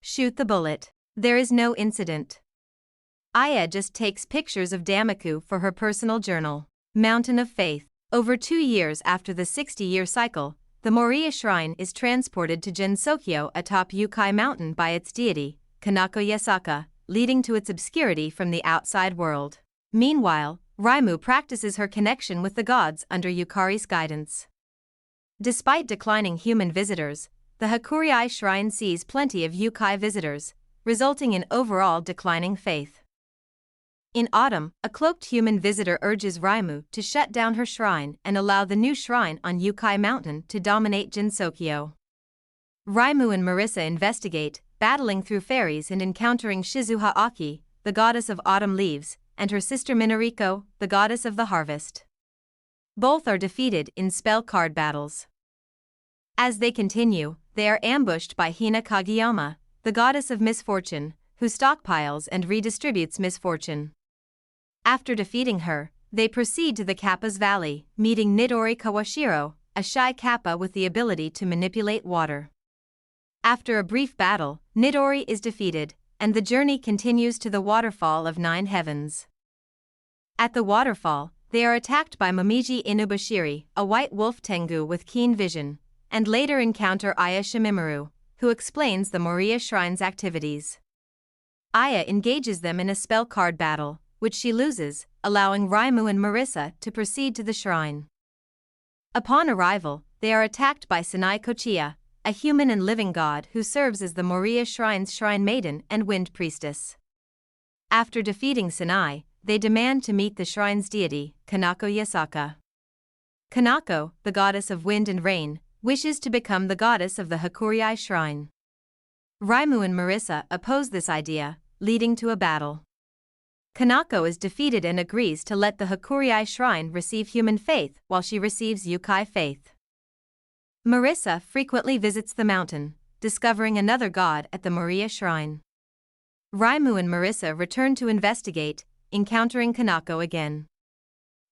Shoot the bullet. There is no incident. Aya just takes pictures of Damaku for her personal journal. Mountain of Faith. Over 2 years after the 60-year cycle, the Moriya shrine is transported to Jinsokyo atop Yukai Mountain by its deity, Kanako Yasaka, leading to its obscurity from the outside world. Meanwhile, Raimu practices her connection with the gods under Yukari's guidance. Despite declining human visitors, the Hakurei shrine sees plenty of Yukai visitors, resulting in overall declining faith. In autumn, a cloaked human visitor urges Raimu to shut down her shrine and allow the new shrine on Yukai Mountain to dominate Jinsokyo. Raimu and Marisa investigate, battling through fairies and encountering Shizuha Aki, the goddess of autumn leaves, and her sister Minariko, the goddess of the harvest. Both are defeated in spell card battles. As they continue, they are ambushed by Hina Kageyama, the goddess of misfortune, who stockpiles and redistributes misfortune. After defeating her, they proceed to the Kappa's Valley, meeting Nidori Kawashiro, a shy Kappa with the ability to manipulate water. After a brief battle, Nidori is defeated, and the journey continues to the Waterfall of 9 Heavens. At the waterfall, they are attacked by Momiji Inubashiri, a white wolf Tengu with keen vision, and later encounter Aya Shimimaru, who explains the Moriya Shrine's activities. Aya engages them in a spell card battle, which she loses, allowing Raimu and Marisa to proceed to the shrine. Upon arrival, they are attacked by Sanai Kochiya, a human and living god who serves as the Moriya Shrine's shrine maiden and wind priestess. After defeating Sanai, they demand to meet the shrine's deity, Kanako Yasaka. Kanako, the goddess of wind and rain, wishes to become the goddess of the Hakurei shrine. Raimu and Marisa oppose this idea, leading to a battle. Kanako is defeated and agrees to let the Hakurei shrine receive human faith while she receives Yukai faith. Marisa frequently visits the mountain, discovering another god at the Moriya shrine. Raimu and Marisa return to investigate, encountering Kanako again.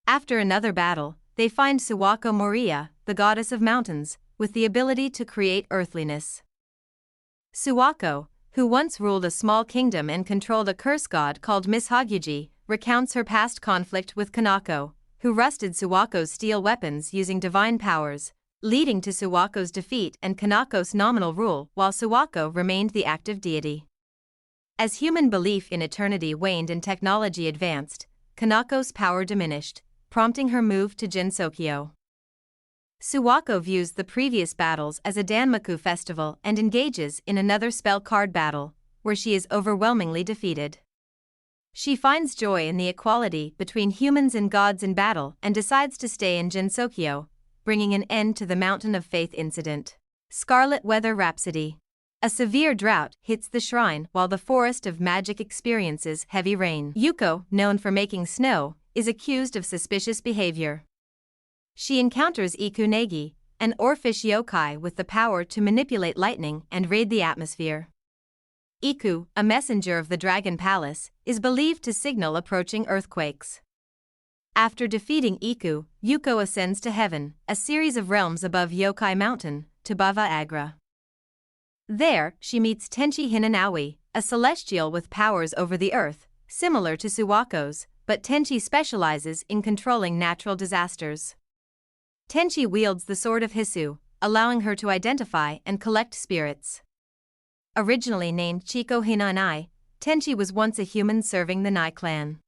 After another battle, they find Suwako Moriya, the goddess of mountains, with the ability to create earthliness. Suwako, who once ruled a small kingdom and controlled a curse god called Miss Hagyuji, recounts her past conflict with Kanako, who wrested Suwako's steel weapons using divine powers, leading to Suwako's defeat and Kanako's nominal rule while Suwako remained the active deity. As human belief in eternity waned and technology advanced, Kanako's power diminished, prompting her move to Jinsokyo. Suwako views the previous battles as a Danmaku festival and engages in another spell card battle, where she is overwhelmingly defeated. She finds joy in the equality between humans and gods in battle and decides to stay in Jinsokyo, bringing an end to the Mountain of Faith incident. Scarlet Weather Rhapsody. A severe drought hits the shrine while the Forest of Magic experiences heavy rain. Yuko, known for making snow, is accused of suspicious behavior. She encounters Ikunagi, an orfish yokai with the power to manipulate lightning and raid the atmosphere. Iku, a messenger of the Dragon Palace, is believed to signal approaching earthquakes. After defeating Iku, Yuko ascends to heaven, a series of realms above Yokai Mountain, to Bava Agra. There, she meets Tenchi Hinanawi, a celestial with powers over the earth, similar to Suwako's, but Tenchi specializes in controlling natural disasters. Tenchi wields the Sword of Hisou, allowing her to identify and collect spirits. Originally named Chiko Hinanai, Tenchi was once a human serving the Nai clan.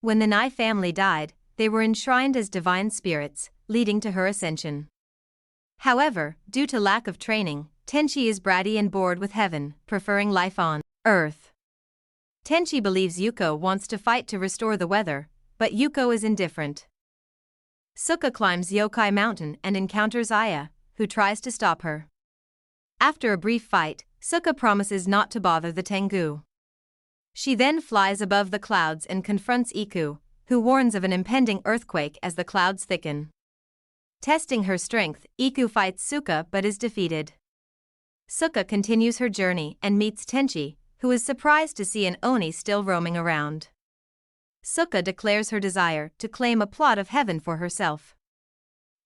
When the Nai family died, they were enshrined as divine spirits, leading to her ascension. However, due to lack of training, Tenchi is bratty and bored with heaven, preferring life on Earth. Tenchi believes Yuko wants to fight to restore the weather, but Yuko is indifferent. Suka climbs Yokai Mountain and encounters Aya, who tries to stop her. After a brief fight, Suka promises not to bother the Tengu. She then flies above the clouds and confronts Iku, who warns of an impending earthquake as the clouds thicken. Testing her strength, Iku fights Suka but is defeated. Suka continues her journey and meets Tenchi, who is surprised to see an Oni still roaming around. Suka declares her desire to claim a plot of heaven for herself.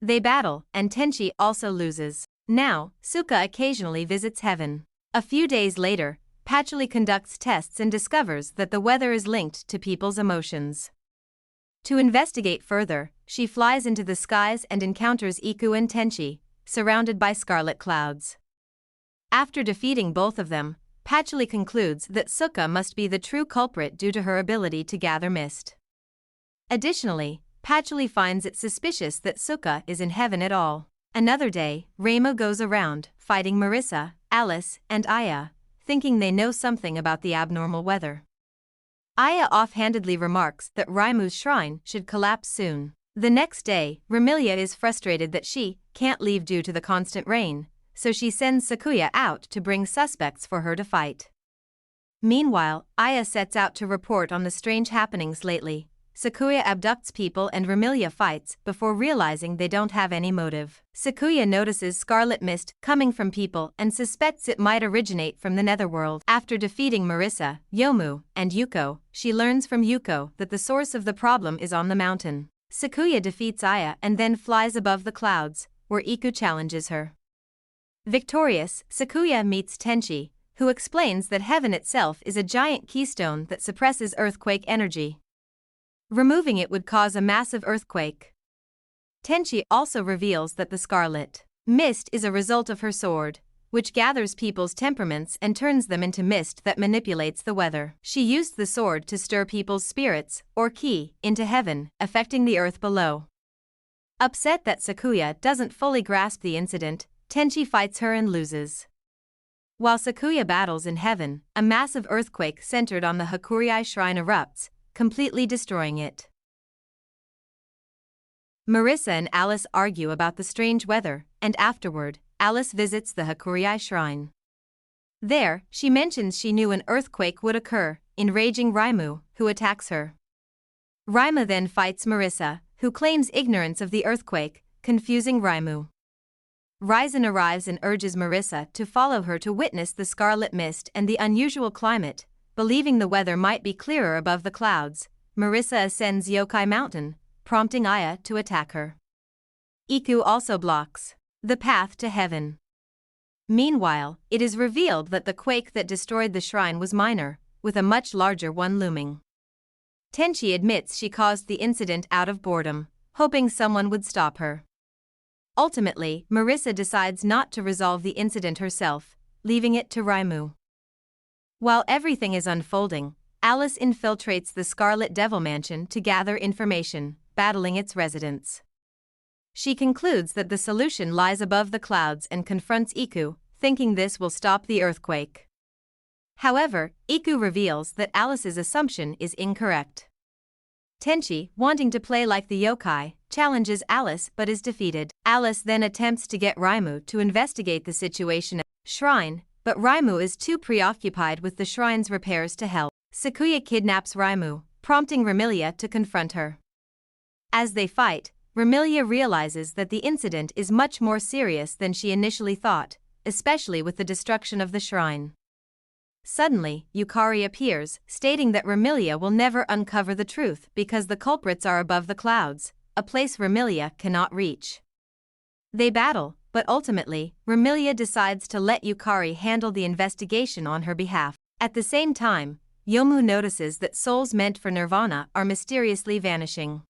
They battle, and Tenchi also loses. Now, Suka occasionally visits heaven. A few days later, Patchouli conducts tests and discovers that the weather is linked to people's emotions. To investigate further, she flies into the skies and encounters Iku and Tenchi, surrounded by scarlet clouds. After defeating both of them, Patchouli concludes that Suka must be the true culprit due to her ability to gather mist. Additionally, Patchouli finds it suspicious that Suka is in heaven at all. Another day, Reimu goes around, fighting Marissa, Alice, and Aya, thinking they know something about the abnormal weather. Aya offhandedly remarks that Raimu's shrine should collapse soon. The next day, Remilia is frustrated that she can't leave due to the constant rain, so she sends Sakuya out to bring suspects for her to fight. Meanwhile, Aya sets out to report on the strange happenings lately. Sakuya abducts people and Remilia fights before realizing they don't have any motive. Sakuya notices scarlet mist coming from people and suspects it might originate from the netherworld. After defeating Marissa, Yomu, and Yuko, she learns from Yuko that the source of the problem is on the mountain. Sakuya defeats Aya and then flies above the clouds, where Iku challenges her. Victorious, Sakuya meets Tenchi, who explains that heaven itself is a giant keystone that suppresses earthquake energy. Removing it would cause a massive earthquake. Tenchi also reveals that the scarlet mist is a result of her sword, which gathers people's temperaments and turns them into mist that manipulates the weather. She used the sword to stir people's spirits, or ki, into heaven, affecting the earth below. Upset that Sakuya doesn't fully grasp the incident, Tenchi fights her and loses. While Sakuya battles in heaven, a massive earthquake centered on the Hakuryai shrine erupts, completely destroying it. Marissa and Alice argue about the strange weather, and afterward, Alice visits the Hakuryai shrine. There, she mentions she knew an earthquake would occur, enraging Reimu, who attacks her. Reimu then fights Marissa, who claims ignorance of the earthquake, confusing Reimu. Ryzen arrives and urges Marissa to follow her to witness the scarlet mist and the unusual climate. Believing the weather might be clearer above the clouds, Marissa ascends Yokai Mountain, prompting Aya to attack her. Iku also blocks the path to heaven. Meanwhile, it is revealed that the quake that destroyed the shrine was minor, with a much larger one looming. Tenchi admits she caused the incident out of boredom, hoping someone would stop her. Ultimately, Marissa decides not to resolve the incident herself, leaving it to Reimu. While everything is unfolding, Alice infiltrates the Scarlet Devil Mansion to gather information, battling its residents. She concludes that the solution lies above the clouds and confronts Iku, thinking this will stop the earthquake. However, Iku reveals that Alice's assumption is incorrect. Tenchi, wanting to play like the yokai, challenges Alice but is defeated. Alice then attempts to get Reimu to investigate the situation at the shrine, but Reimu is too preoccupied with the shrine's repairs to help. Sakuya kidnaps Reimu, prompting Remilia to confront her. As they fight, Remilia realizes that the incident is much more serious than she initially thought, especially with the destruction of the shrine. Suddenly, Yukari appears, stating that Remilia will never uncover the truth because the culprits are above the clouds, a place Remilia cannot reach. They battle, but ultimately, Remilia decides to let Yukari handle the investigation on her behalf. At the same time, Yomu notices that souls meant for nirvana are mysteriously vanishing.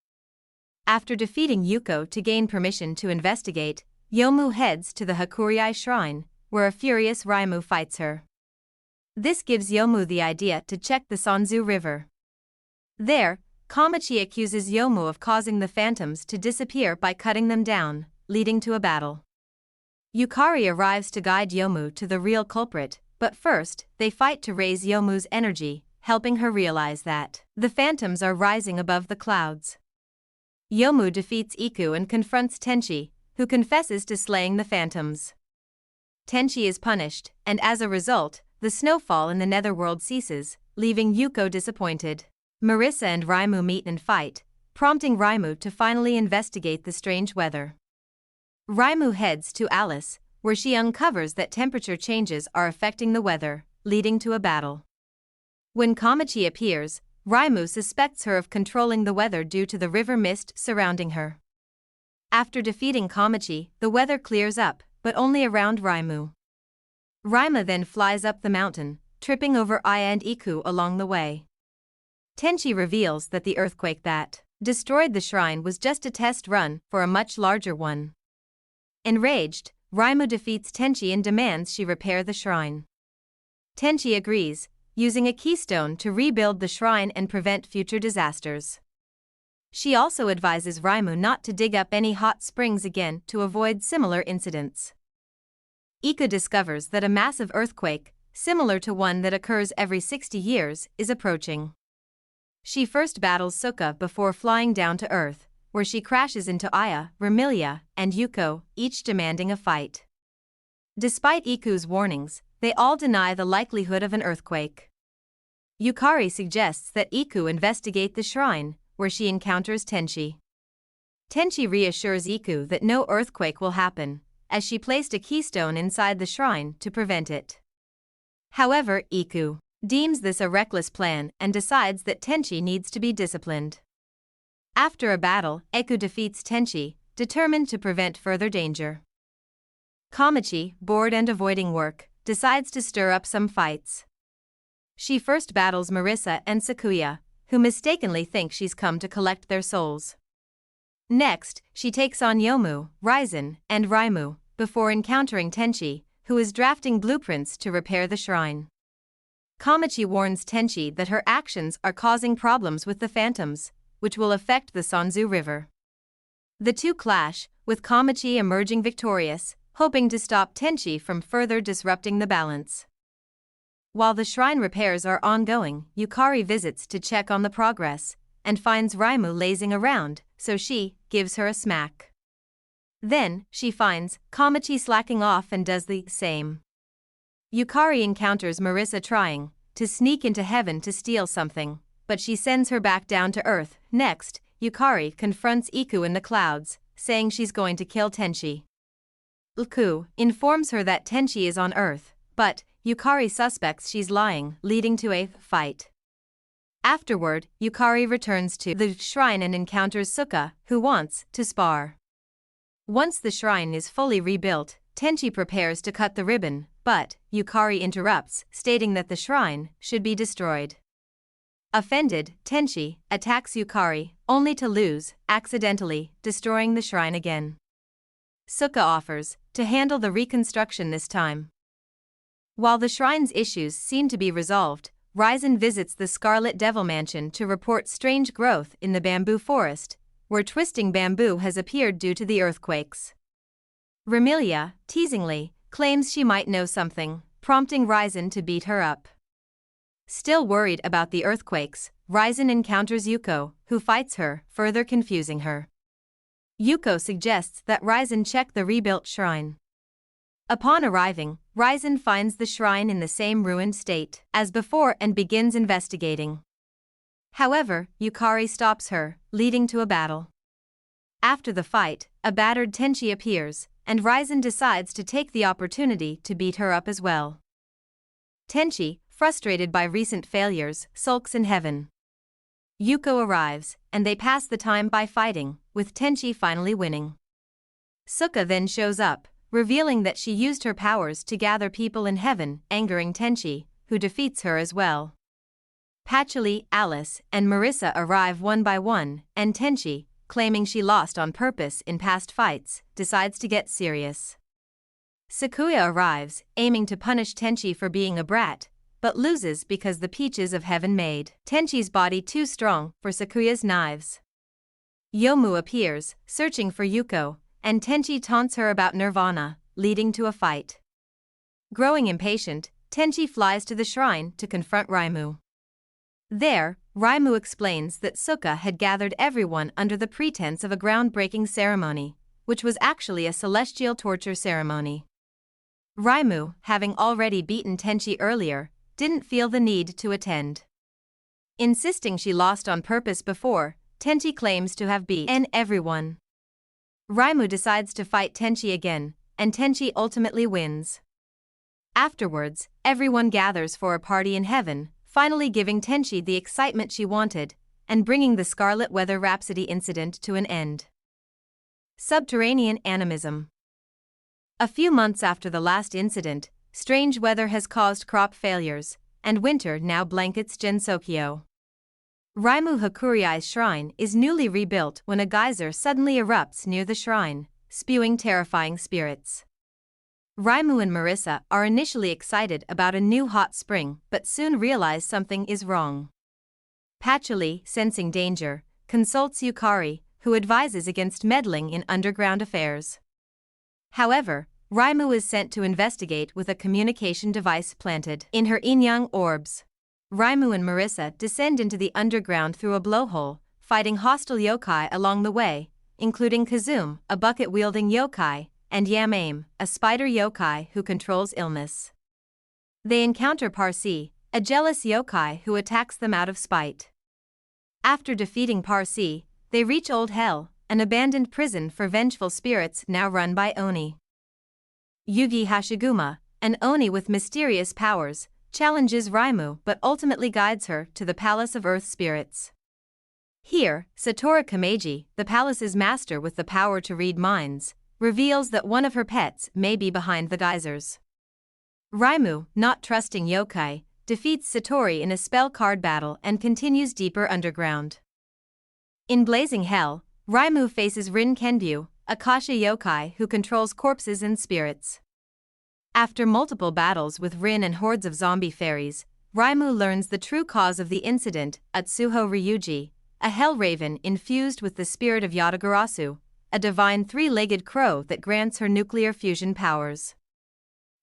After defeating Yuko to gain permission to investigate, Yomu heads to the Hakuryai shrine, where a furious Reimu fights her. This gives Yomu the idea to check the Sanzu River. There, Komachi accuses Yomu of causing the phantoms to disappear by cutting them down, leading to a battle. Yukari arrives to guide Yomu to the real culprit, but first, they fight to raise Yomu's energy, helping her realize that the phantoms are rising above the clouds. Yomu defeats Iku and confronts Tenchi, who confesses to slaying the phantoms. Tenchi is punished, and as a result, the snowfall in the netherworld ceases, leaving Yuko disappointed. Marissa and Reimu meet and fight, prompting Reimu to finally investigate the strange weather. Reimu heads to Alice, where she uncovers that temperature changes are affecting the weather, leading to a battle. When Komachi appears, Reimu suspects her of controlling the weather due to the river mist surrounding her. After defeating Komachi, the weather clears up, but only around Reimu. Rima then flies up the mountain, tripping over Aya and Iku along the way. Tenchi reveals that the earthquake that destroyed the shrine was just a test run for a much larger one. Enraged, Raimu defeats Tenchi and demands she repair the shrine. Tenchi agrees, using a keystone to rebuild the shrine and prevent future disasters. She also advises Raimu not to dig up any hot springs again to avoid similar incidents. Ika discovers that a massive earthquake, similar to one that occurs every 60 years, is approaching. She first battles Suka before flying down to Earth, where she crashes into Aya, Remilia, and Yuko, each demanding a fight. Despite Iku's warnings, they all deny the likelihood of an earthquake. Yukari suggests that Iku investigate the shrine, where she encounters Tenchi. Tenchi reassures Iku that no earthquake will happen, as she placed a keystone inside the shrine to prevent it. However, Iku deems this a reckless plan and decides that Tenchi needs to be disciplined. After a battle, Eku defeats Tenchi, determined to prevent further danger. Kamachi, bored and avoiding work, decides to stir up some fights. She first battles Marisa and Sakuya, who mistakenly think she's come to collect their souls. Next, she takes on Yomu, Raizen, and Raimu, before encountering Tenchi, who is drafting blueprints to repair the shrine. Kamachi warns Tenchi that her actions are causing problems with the phantoms, which will affect the Sanzu River. The two clash, with Kamachi emerging victorious, hoping to stop Tenchi from further disrupting the balance. While the shrine repairs are ongoing, Yukari visits to check on the progress, and finds Raimu lazing around, so she gives her a smack. Then, she finds Kamachi slacking off and does the same. Yukari encounters Marisa trying to sneak into heaven to steal something, but she sends her back down to Earth. Next, Yukari confronts Iku in the clouds, saying she's going to kill Tenchi. Iku informs her that Tenchi is on Earth, but Yukari suspects she's lying, leading to a fight. Afterward, Yukari returns to the shrine and encounters Suka, who wants to spar. Once the shrine is fully rebuilt, Tenchi prepares to cut the ribbon, but Yukari interrupts, stating that the shrine should be destroyed. Offended, Tenchi attacks Yukari, only to lose, accidentally destroying the shrine again. Suka offers to handle the reconstruction this time. While the shrine's issues seem to be resolved, Raizen visits the Scarlet Devil Mansion to report strange growth in the bamboo forest, where twisting bamboo has appeared due to the earthquakes. Remilia, teasingly, claims she might know something, prompting Raizen to beat her up. Still worried about the earthquakes, Raizen encounters Yuko, who fights her, further confusing her. Yuko suggests that Raizen check the rebuilt shrine. Upon arriving, Raizen finds the shrine in the same ruined state as before and begins investigating. However, Yukari stops her, leading to a battle. After the fight, a battered Tenchi appears, and Raizen decides to take the opportunity to beat her up as well. Tenchi, frustrated by recent failures, sulks in heaven. Yuko arrives, and they pass the time by fighting, with Tenchi finally winning. Suka then shows up, revealing that she used her powers to gather people in heaven, angering Tenchi, who defeats her as well. Patchouli, Alice, and Marisa arrive one by one, and Tenchi, claiming she lost on purpose in past fights, decides to get serious. Sakuya arrives, aiming to punish Tenchi for being a brat, but loses because the peaches of heaven made Tenchi's body too strong for Sakuya's knives. Yomu appears, searching for Yuko, and Tenchi taunts her about Nirvana, leading to a fight. Growing impatient, Tenchi flies to the shrine to confront Raimu. There, Raimu explains that Suka had gathered everyone under the pretense of a groundbreaking ceremony, which was actually a celestial torture ceremony. Raimu, having already beaten Tenchi earlier, didn't feel the need to attend. Insisting she lost on purpose before, Tenchi claims to have beaten everyone. Raimu decides to fight Tenchi again, and Tenchi ultimately wins. Afterwards, everyone gathers for a party in heaven, finally giving Tenchi the excitement she wanted, and bringing the Scarlet Weather Rhapsody incident to an end. Subterranean animism. A few months after the last incident, strange weather has caused crop failures, and winter now blankets Gensokyo. Raimu Hakurai's shrine is newly rebuilt when a geyser suddenly erupts near the shrine, spewing terrifying spirits. Raimu and Marisa are initially excited about a new hot spring but soon realize something is wrong. Patchouli, sensing danger, consults Yukari, who advises against meddling in underground affairs. However, Raimu is sent to investigate with a communication device planted in her yin-yang orbs. Raimu and Marisa descend into the underground through a blowhole, fighting hostile yokai along the way, including Kazum, a bucket-wielding yokai, and Yamaim, a spider yokai who controls illness. They encounter Parsi, a jealous yokai who attacks them out of spite. After defeating Parsi, they reach Old Hell, an abandoned prison for vengeful spirits now run by Oni. Yugi Hashiguma, an Oni with mysterious powers, challenges Raimu but ultimately guides her to the Palace of Earth Spirits. Here, Satoru Kameji, the palace's master with the power to read minds, reveals that one of her pets may be behind the geysers. Raimu, not trusting yokai, defeats Satori in a spell card battle and continues deeper underground. In Blazing Hell, Raimu faces Rin Kenbyu, a Kasha yokai who controls corpses and spirits. After multiple battles with Rin and hordes of zombie fairies, Raimu learns the true cause of the incident. Utsuho Ryuji, a hell raven infused with the spirit of Yatagarasu, a divine three-legged crow that grants her nuclear fusion powers.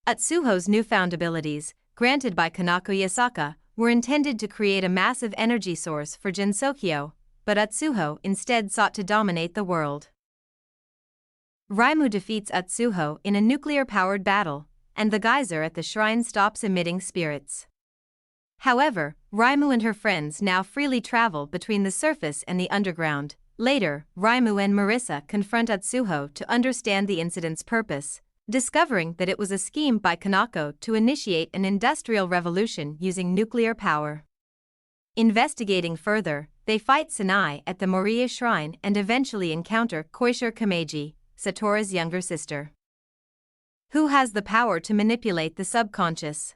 Utsuho's newfound abilities, granted by Kanako Yasaka, were intended to create a massive energy source for Gensokyo, but Utsuho instead sought to dominate the world. Raimu defeats Utsuho in a nuclear-powered battle, and the geyser at the shrine stops emitting spirits. However, Raimu and her friends now freely travel between the surface and the underground. Later, Raimu and Marisa confront Utsuho to understand the incident's purpose, discovering that it was a scheme by Kanako to initiate an industrial revolution using nuclear power. Investigating further, they fight Sanai at the Moriya Shrine and eventually encounter Koishiro Kameji, Satoru's younger sister, who has the power to manipulate the subconscious.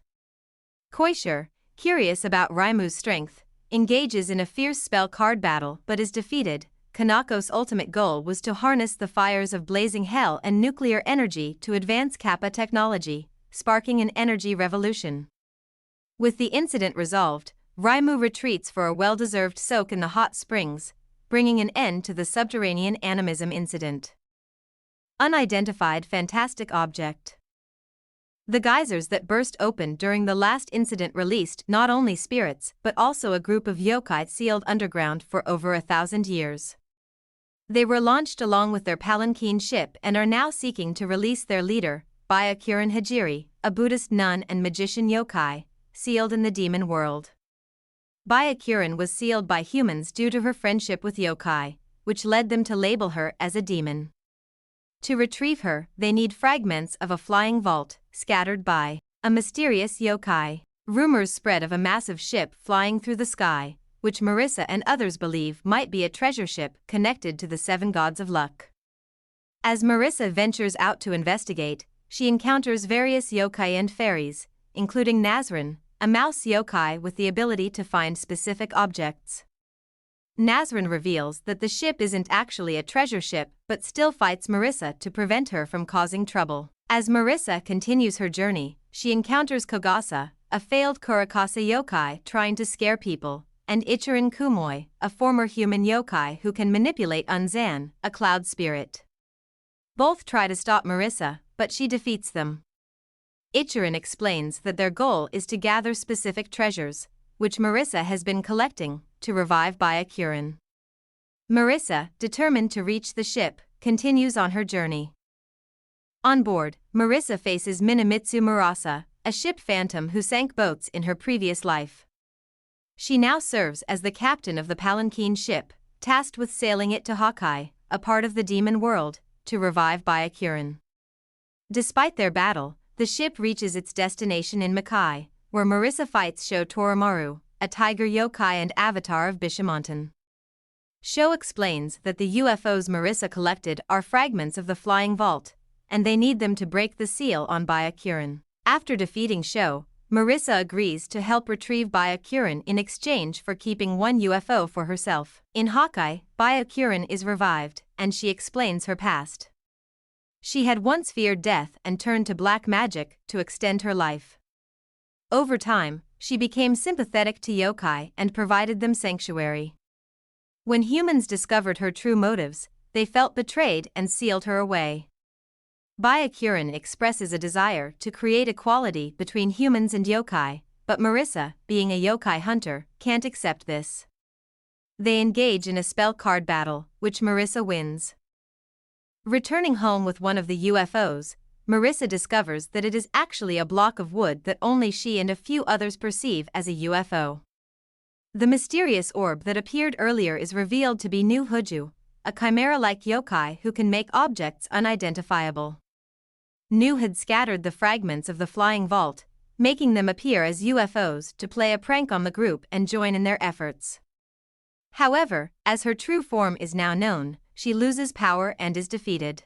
Koishiro, curious about Raimu's strength, engages in a fierce spell card battle but is defeated. Kanako's ultimate goal was to harness the fires of blazing hell and nuclear energy to advance Kappa technology, sparking an energy revolution. With the incident resolved, Raimu retreats for a well-deserved soak in the hot springs, bringing an end to the Subterranean animism incident. Unidentified fantastic object. The geysers that burst open during the last incident released not only spirits but also a group of yokai sealed underground for over 1,000 years. They were launched along with their palanquin ship and are now seeking to release their leader, Byakuren Hajiri, a Buddhist nun and magician yokai, sealed in the demon world. Byakuren was sealed by humans due to her friendship with yokai, which led them to label her as a demon. To retrieve her, they need fragments of a flying vault, scattered by a mysterious yokai. Rumors spread of a massive ship flying through the sky, which Marisa and others believe might be a treasure ship connected to the 7 gods of luck. As Marisa ventures out to investigate, she encounters various yokai and fairies, including Nazrin, a mouse yokai with the ability to find specific objects. Nazrin reveals that the ship isn't actually a treasure ship but still fights Marisa to prevent her from causing trouble. As Marisa continues her journey, she encounters Kogasa, a failed Kurakasa yokai trying to scare people, and Ichirin Kumoi, a former human yokai who can manipulate Unzan, a cloud spirit. Both try to stop Marisa, but she defeats them. Ichirin explains that their goal is to gather specific treasures, which Marisa has been collecting, to revive Byakuren. Marisa, determined to reach the ship, continues on her journey. On board, Marisa faces Minamitsu Murasa, a ship phantom who sank boats in her previous life. She now serves as the captain of the palanquin ship, tasked with sailing it to Hawkeye, a part of the demon world, to revive Byakuren. Despite their battle, the ship reaches its destination in Makai, where Marisa fights Sho Torimaru, a tiger yokai and avatar of Bishamontan. Sho explains that the UFOs Marisa collected are fragments of the flying vault, and they need them to break the seal on Byakuren. After defeating Sho, Marissa agrees to help retrieve Byakuren in exchange for keeping one UFO for herself. In Hawkeye, Byakuren is revived, and she explains her past. She had once feared death and turned to black magic to extend her life. Over time, she became sympathetic to yokai and provided them sanctuary. When humans discovered her true motives, they felt betrayed and sealed her away. Byakuren expresses a desire to create equality between humans and yokai, but Marissa, being a yokai hunter, can't accept this. They engage in a spell card battle, which Marissa wins. Returning home with one of the UFOs, Marissa discovers that it is actually a block of wood that only she and a few others perceive as a UFO. The mysterious orb that appeared earlier is revealed to be WHOOOO, a chimera-like yokai who can make objects unidentifiable. Nu had scattered the fragments of the flying vault, making them appear as UFOs to play a prank on the group and join in their efforts. However, as her true form is now known, she loses power and is defeated.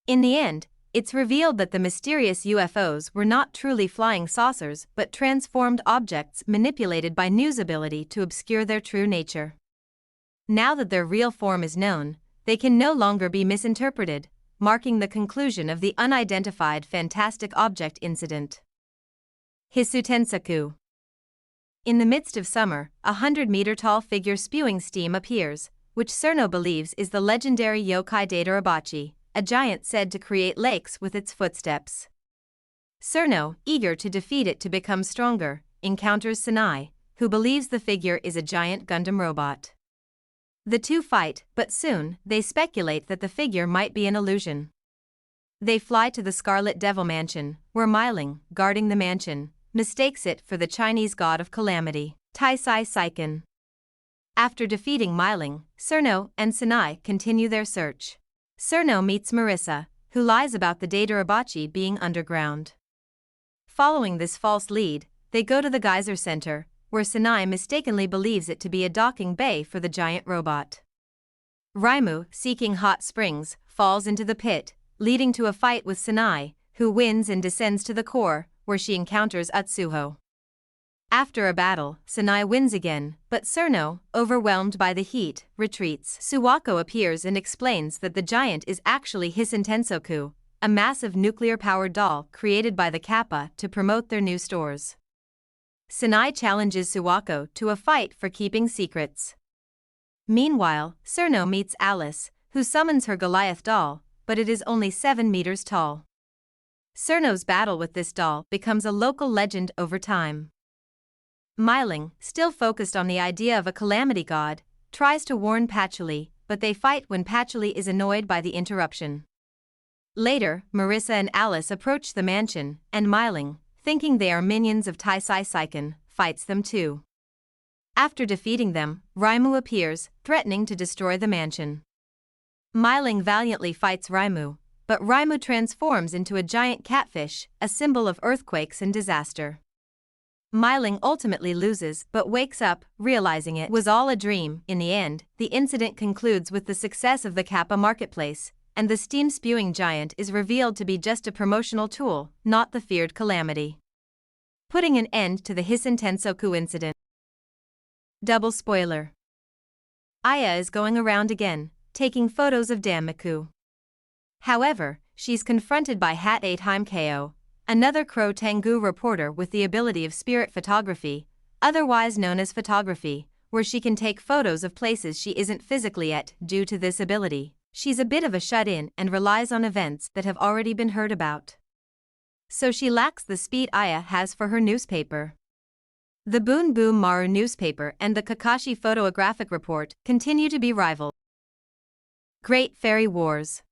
In the end, it's revealed that the mysterious UFOs were not truly flying saucers but transformed objects manipulated by Nu's ability to obscure their true nature. Now that their real form is known, they can no longer be misinterpreted, marking the conclusion of the unidentified fantastic object incident. Hisoutensoku. In the midst of summer, a 100-meter-tall figure spewing steam appears, which Cerno believes is the legendary yokai Datarabachi, a giant said to create lakes with its footsteps. Cerno, eager to defeat it to become stronger, encounters Sanai, who believes the figure is a giant Gundam robot. The two fight, but soon, they speculate that the figure might be an illusion. They fly to the Scarlet Devil Mansion, where Myling, guarding the mansion, mistakes it for the Chinese god of calamity, Taisai Saiken. After defeating Myling, Cerno and Sanai continue their search. Cerno meets Marissa, who lies about the Datarabachi being underground. Following this false lead, they go to the Geyser Center, where Sanai mistakenly believes it to be a docking bay for the giant robot. Raimu, seeking hot springs, falls into the pit, leading to a fight with Sanai, who wins and descends to the core, where she encounters Utsuho. After a battle, Sanai wins again, but Cerno, overwhelmed by the heat, retreats. Suwako appears and explains that the giant is actually Hisoutensoku, a massive nuclear-powered doll created by the Kappa to promote their new stores. Sanai challenges Suwako to a fight for keeping secrets. Meanwhile, Cerno meets Alice, who summons her Goliath doll, but it is only 7 meters tall. Cerno's battle with this doll becomes a local legend over time. Myling, still focused on the idea of a calamity god, tries to warn Patchouli, but they fight when Patchouli is annoyed by the interruption. Later, Marissa and Alice approach the mansion, and Myling, thinking they are minions of Taisai Saiken, fights them too. After defeating them, Raimu appears, threatening to destroy the mansion. Myling valiantly fights Raimu, but Raimu transforms into a giant catfish, a symbol of earthquakes and disaster. Myling ultimately loses but wakes up, realizing it was all a dream. In the end, the incident concludes with the success of the Kappa marketplace, and the steam-spewing giant is revealed to be just a promotional tool, not the feared calamity. Putting an end to the Hisoutensoku incident. Double spoiler. Aya is going around again, taking photos of Damiku. However, she's confronted by Hat 8 Heimkeo, another Crow Tengu reporter with the ability of spirit photography, otherwise known as photography, where she can take photos of places she isn't physically at. Due to this ability, she's a bit of a shut-in and relies on events that have already been heard about. So she lacks the speed Aya has for her newspaper. The Boon Boom Maru newspaper and the Kakashi photographic report continue to be rival. Great Fairy Wars.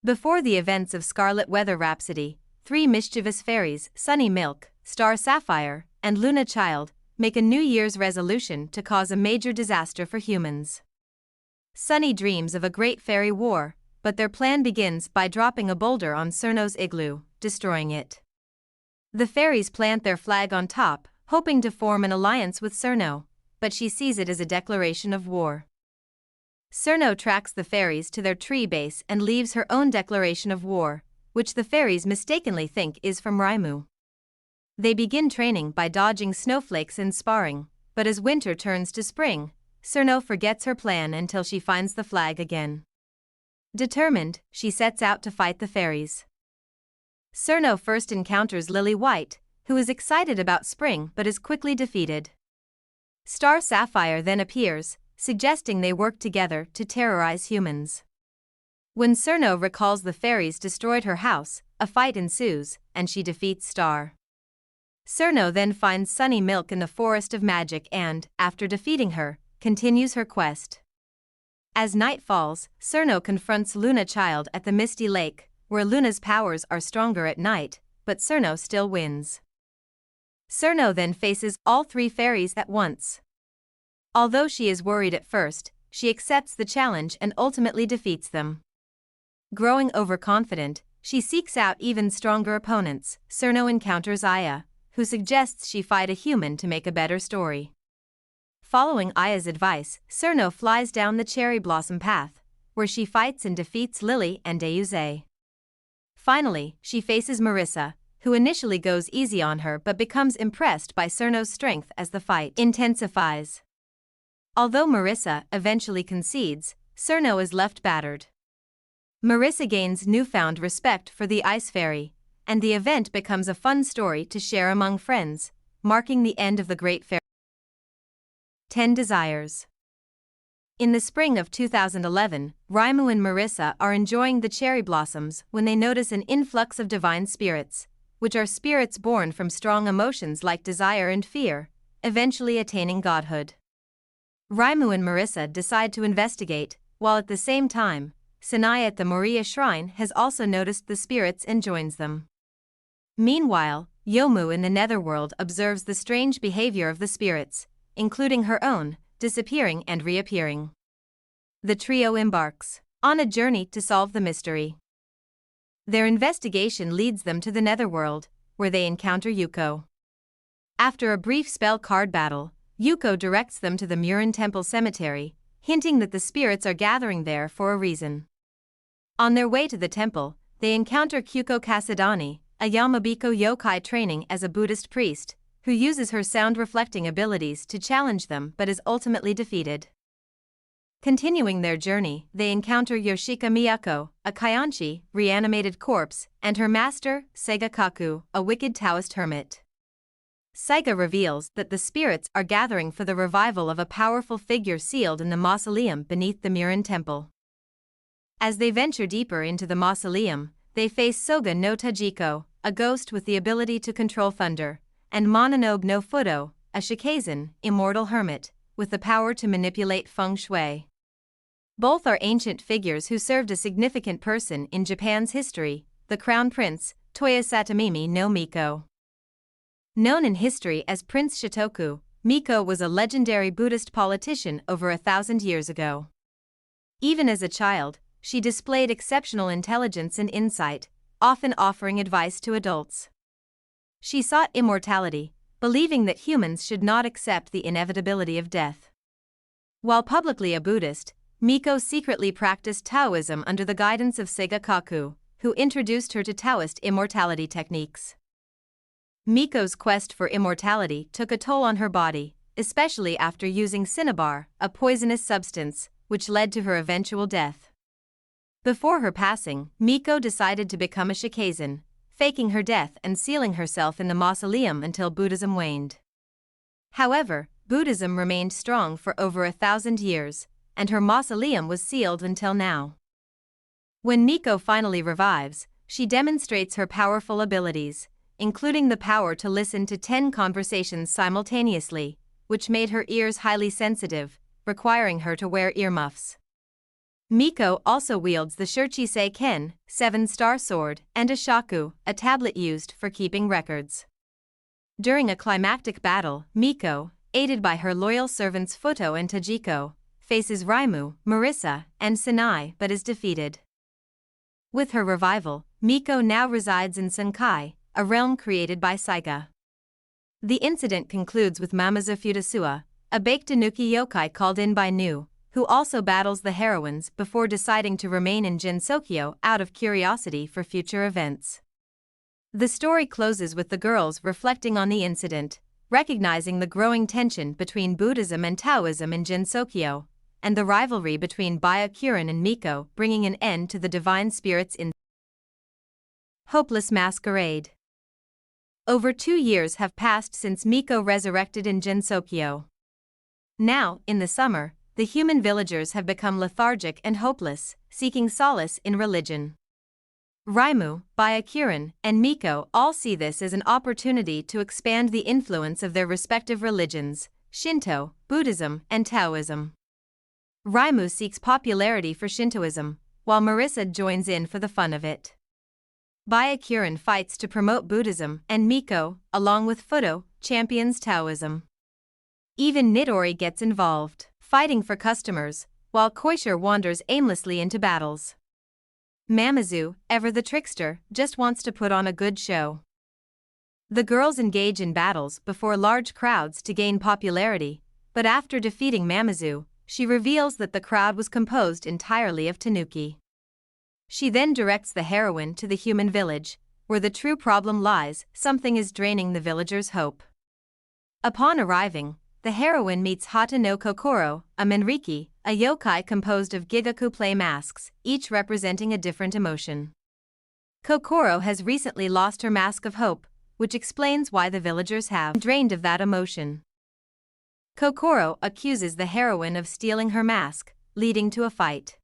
Before the events of Scarlet Weather Rhapsody, 3 mischievous fairies, Sunny Milk, Star Sapphire, and Luna Child, make a New Year's resolution to cause a major disaster for humans. Sunny dreams of a great fairy war, but their plan begins by dropping a boulder on Cerno's igloo, destroying it. The fairies plant their flag on top, hoping to form an alliance with Cerno, but she sees it as a declaration of war. Cerno tracks the fairies to their tree base and leaves her own declaration of war, which the fairies mistakenly think is from Raimu. They begin training by dodging snowflakes and sparring, but as winter turns to spring, Cirno forgets her plan until she finds the flag again. Determined, she sets out to fight the fairies. Cirno first encounters Lily White, who is excited about spring but is quickly defeated. Star Sapphire then appears, suggesting they work together to terrorize humans. When Cirno recalls the fairies destroyed her house, a fight ensues, and she defeats Star. Cirno then finds Sunny Milk in the Forest of Magic and, after defeating her, continues her quest. As night falls, Cirno confronts Luna Child at the Misty Lake, where Luna's powers are stronger at night, but Cirno still wins. Cirno then faces all three fairies at once. Although she is worried at first, she accepts the challenge and ultimately defeats them. Growing overconfident, she seeks out even stronger opponents. Cirno encounters Aya, who suggests she fight a human to make a better story. Following Aya's advice, Cirno flies down the cherry blossom path, where she fights and defeats Lily and Deuze. Finally, she faces Marissa, who initially goes easy on her but becomes impressed by Cirno's strength as the fight intensifies. Although Marissa eventually concedes, Cirno is left battered. Marissa gains newfound respect for the Ice Fairy, and the event becomes a fun story to share among friends, marking the end of the Great Fairy. 10 Desires. In the spring of 2011, Raimu and Marissa are enjoying the cherry blossoms when they notice an influx of divine spirits, which are spirits born from strong emotions like desire and fear, eventually attaining godhood. Raimu and Marissa decide to investigate, while at the same time, Sanai at the Moria Shrine has also noticed the spirits and joins them. Meanwhile, Yomu in the Netherworld observes the strange behavior of the spirits, including her own, disappearing and reappearing. The trio embarks on a journey to solve the mystery. Their investigation leads them to the Netherworld, where they encounter Yuko. After a brief spell card battle, Yuko directs them to the Murin Temple Cemetery, hinting that the spirits are gathering there for a reason. On their way to the temple, they encounter Kyuko Kasadani, a Yamabiko yokai training as a Buddhist priest, who uses her sound-reflecting abilities to challenge them but is ultimately defeated. Continuing their journey, they encounter Yoshika Miyako, a Kyanchi, reanimated corpse, and her master, Seiga Kaku, a wicked Taoist hermit. Seiga reveals that the spirits are gathering for the revival of a powerful figure sealed in the mausoleum beneath the Murin Temple. As they venture deeper into the mausoleum, they face Soga no Tajiko, a ghost with the ability to control thunder, and Mononobe no Fudo, a Shikazen, immortal hermit, with the power to manipulate feng shui. Both are ancient figures who served a significant person in Japan's history, the Crown Prince, Toya Satomimi no Miko. Known in history as Prince Shotoku, Miko was a legendary Buddhist politician over 1,000 years ago. Even as a child, she displayed exceptional intelligence and insight, often offering advice to adults. She sought immortality, believing that humans should not accept the inevitability of death. While publicly a Buddhist, Miko secretly practiced Taoism under the guidance of Seiga Kaku, who introduced her to Taoist immortality techniques. Miko's quest for immortality took a toll on her body, especially after using cinnabar, a poisonous substance, which led to her eventual death. Before her passing, Miko decided to become a Shikazen, faking her death and sealing herself in the mausoleum until Buddhism waned. However, Buddhism remained strong for over 1,000 years, and her mausoleum was sealed until now. When Miko finally revives, she demonstrates her powerful abilities, including the power to listen to 10 conversations simultaneously, which made her ears highly sensitive, requiring her to wear earmuffs. Miko also wields the Shurchisei Ken, 7-star sword, and a shaku, a tablet used for keeping records. During a climactic battle, Miko, aided by her loyal servants Futo and Tajiko, faces Raimu, Marissa, and Sanai but is defeated. With her revival, Miko now resides in Senkai, a realm created by Saiga. The incident concludes with Mamaza Futasua, a baked tanuki yokai called in by Nu, who also battles the heroines before deciding to remain in Jinsokyo out of curiosity for future events. The story closes with the girls reflecting on the incident, recognizing the growing tension between Buddhism and Taoism in Jinsokyo, and the rivalry between Byakuren and Miko bringing an end to the divine spirits in Hopeless Masquerade. Over 2 years have passed since Miko resurrected in Jinsokyo. Now, in the summer, the human villagers have become lethargic and hopeless, seeking solace in religion. Raimu, Byakuren, and Miko all see this as an opportunity to expand the influence of their respective religions, Shinto, Buddhism, and Taoism. Raimu seeks popularity for Shintoism, while Marissa joins in for the fun of it. Byakuren fights to promote Buddhism, and Miko, along with WHOOOO, champions Taoism. Even Nidori gets involved, fighting for customers, while Koishiro wanders aimlessly into battles. Mamizu, ever the trickster, just wants to put on a good show. The girls engage in battles before large crowds to gain popularity, but after defeating Mamizu, she reveals that the crowd was composed entirely of tanuki. She then directs the heroine to the human village, where the true problem lies: something is draining the villagers' hope. Upon arriving, the heroine meets Hata no Kokoro, a Menriki, a yokai composed of Gigaku play masks, each representing a different emotion. Kokoro has recently lost her mask of hope, which explains why the villagers have drained of that emotion. Kokoro accuses the heroine of stealing her mask, leading to a fight.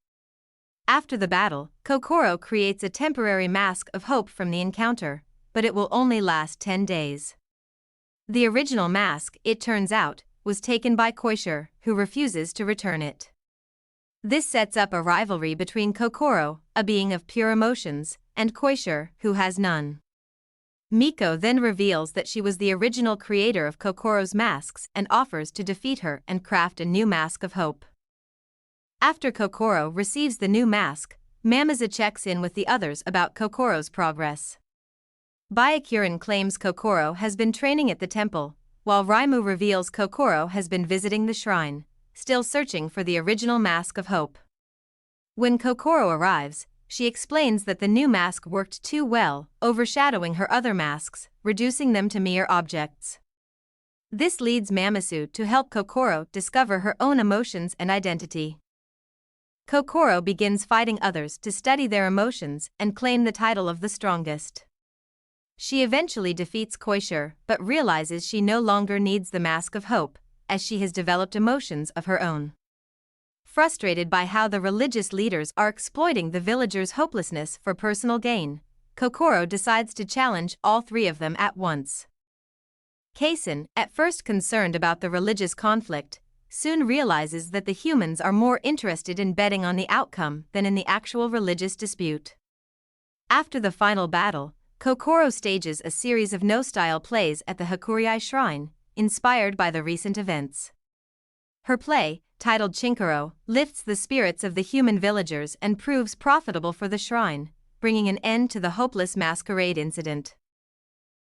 After the battle, Kokoro creates a temporary mask of hope from the encounter, but it will only last 10 days. The original mask, it turns out, was taken by Koishiro, who refuses to return it. This sets up a rivalry between Kokoro, a being of pure emotions, and Koishiro, who has none. Miko then reveals that she was the original creator of Kokoro's masks and offers to defeat her and craft a new mask of hope. After Kokoro receives the new mask, Mamizu checks in with the others about Kokoro's progress. Byakuren claims Kokoro has been training at the temple, while Raimu reveals Kokoro has been visiting the shrine, still searching for the original mask of hope. When Kokoro arrives, she explains that the new mask worked too well, overshadowing her other masks, reducing them to mere objects. This leads Mamizu to help Kokoro discover her own emotions and identity. Kokoro begins fighting others to study their emotions and claim the title of the strongest. She eventually defeats Koishiro, but realizes she no longer needs the mask of hope, as she has developed emotions of her own. Frustrated by how the religious leaders are exploiting the villagers' hopelessness for personal gain, Kokoro decides to challenge all 3 of them at once. Kaisen, at first concerned about the religious conflict, soon realizes that the humans are more interested in betting on the outcome than in the actual religious dispute. After the final battle, Kokoro stages a series of no-style plays at the Hakurei Shrine, inspired by the recent events. Her play, titled Chinkuro, lifts the spirits of the human villagers and proves profitable for the shrine, bringing an end to the hopeless masquerade incident.